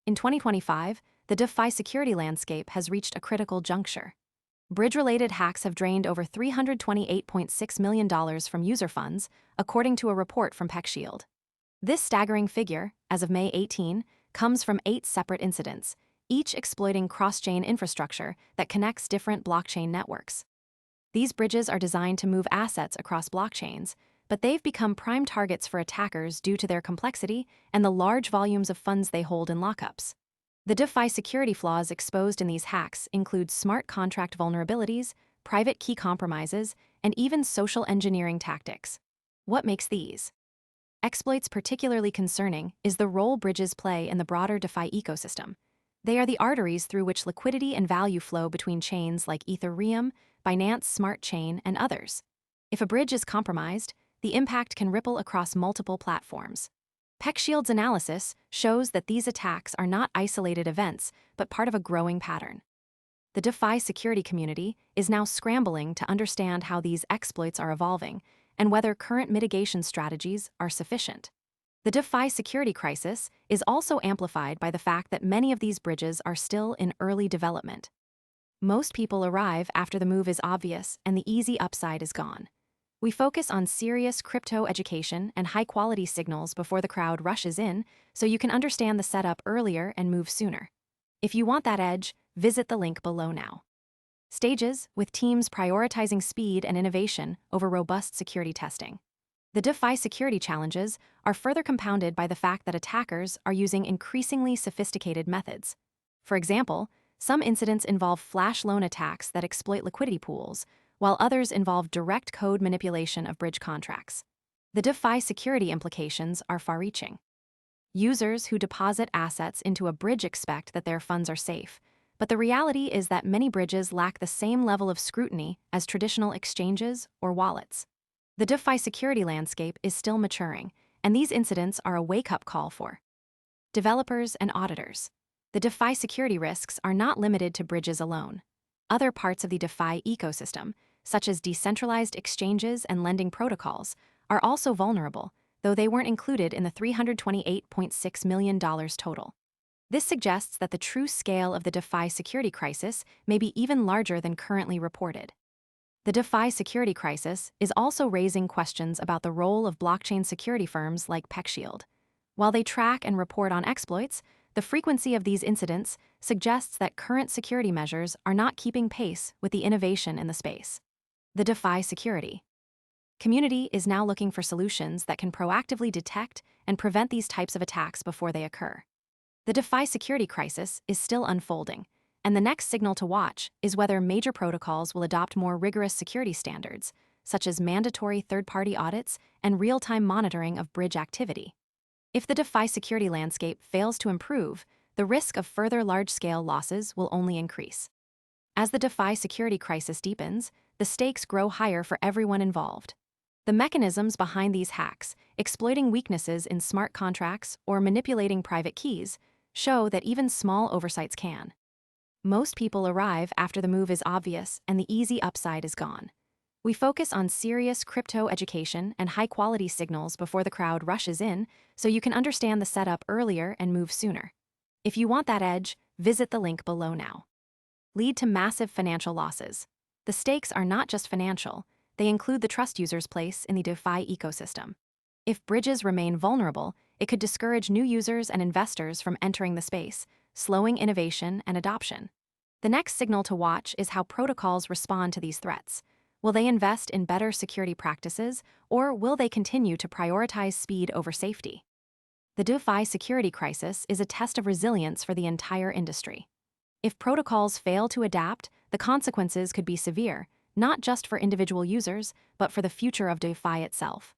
In 2025, the DeFi security landscape has reached a critical juncture. Bridge-related hacks have drained over $328.6 million from user funds, according to a report from PeckShield. This staggering figure, as of May 18, comes from 8 separate incidents, each exploiting cross-chain infrastructure that connects different blockchain networks. These bridges are designed to move assets across blockchains, but they've become prime targets for attackers due to their complexity and the large volumes of funds they hold in lockups. The DeFi security flaws exposed in these hacks include smart contract vulnerabilities, private key compromises, and even social engineering tactics. What makes these exploits particularly concerning is the role bridges play in the broader DeFi ecosystem. They are the arteries through which liquidity and value flow between chains like Ethereum, Binance Smart Chain, and others. If a bridge is compromised, the impact can ripple across multiple platforms. PeckShield's analysis shows that these attacks are not isolated events, but part of a growing pattern. The DeFi security community is now scrambling to understand how these exploits are evolving and whether current mitigation strategies are sufficient. The DeFi security crisis is also amplified by the fact that many of these bridges are still in early development. Most people arrive after the move is obvious and the easy upside is gone. We focus on serious crypto education and high-quality signals before the crowd rushes in, so you can understand the setup earlier and move sooner. If you want that edge, visit the link below now. Stages, with teams prioritizing speed and innovation over robust security testing. The DeFi security challenges are further compounded by the fact that attackers are using increasingly sophisticated methods. For example, some incidents involve flash loan attacks that exploit liquidity pools, while others involve direct code manipulation of bridge contracts. The DeFi security implications are far-reaching. Users who deposit assets into a bridge expect that their funds are safe, but the reality is that many bridges lack the same level of scrutiny as traditional exchanges or wallets. The DeFi security landscape is still maturing, and these incidents are a wake-up call for developers and auditors. The DeFi security risks are not limited to bridges alone. Other parts of the DeFi ecosystem, such as decentralized exchanges and lending protocols, are also vulnerable, though they weren't included in the $328.6 million total. This suggests that the true scale of the DeFi security crisis may be even larger than currently reported. The DeFi security crisis is also raising questions about the role of blockchain security firms like PeckShield. While they track and report on exploits, the frequency of these incidents suggests that current security measures are not keeping pace with the innovation in the space. The DeFi security community is now looking for solutions that can proactively detect and prevent these types of attacks before they occur. The DeFi security crisis is still unfolding, and the next signal to watch is whether major protocols will adopt more rigorous security standards, such as mandatory third-party audits and real-time monitoring of bridge activity. If the DeFi security landscape fails to improve, the risk of further large-scale losses will only increase. As the DeFi security crisis deepens, the stakes grow higher for everyone involved. The mechanisms behind these hacks, exploiting weaknesses in smart contracts or manipulating private keys, show that even small oversights can. Most people arrive after the move is obvious and the easy upside is gone. We focus on serious crypto education and high-quality signals before the crowd rushes in, so you can understand the setup earlier and move sooner. If you want that edge, visit the link below now. Lead to massive financial losses. The stakes are not just financial, they include the trust users place in the DeFi ecosystem. If bridges remain vulnerable, it could discourage new users and investors from entering the space, slowing innovation and adoption. The next signal to watch is how protocols respond to these threats. Will they invest in better security practices, or will they continue to prioritize speed over safety? The DeFi security crisis is a test of resilience for the entire industry. If protocols fail to adapt, the consequences could be severe, not just for individual users, but for the future of DeFi itself.